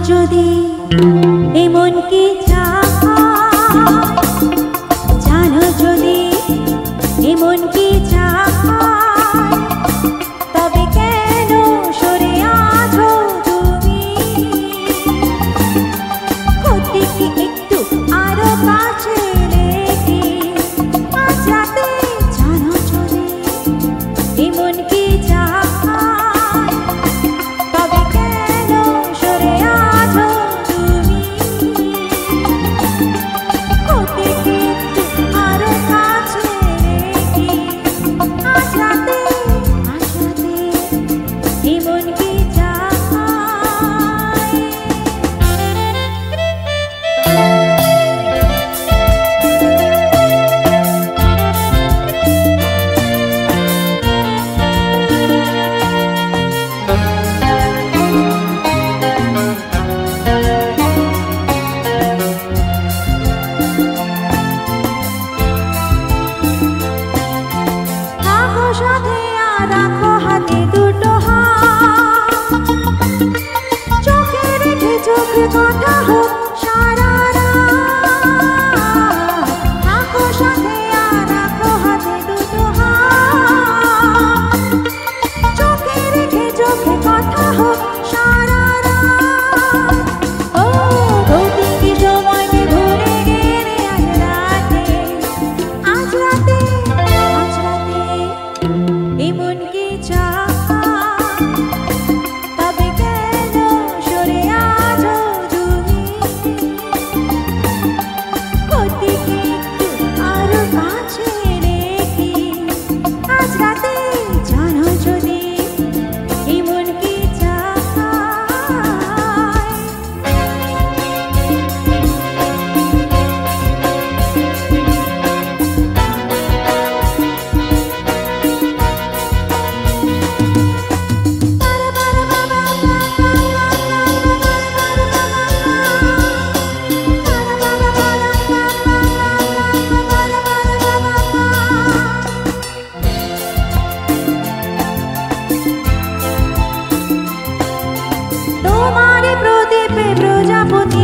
যদি এমন কি জানো যদি এমন কি তবে কেন সরে আছো তুমি ক্ষতি কি একটু আরো কাছে রেখে আজ রাতে জানো যদি এমন কি রাখো হাতে দুটো হাত চোখে রেখে চোখে কথা হোক সারা রাত রাখো সাথে আর রাখো হাতে দুটো হাত চোখে রেখে চোখে কথা হোক সারা রাত ও প্রতিটি সময়কে ভুলে গেলে আজ রাতে এমন কি তবে কেন সরে আছো তুমি ক্ষতি কি আরো কাছে রেখে আজ রাতে জানো যদি এমন কি তোমারে প্রদীপে প্রজাপতি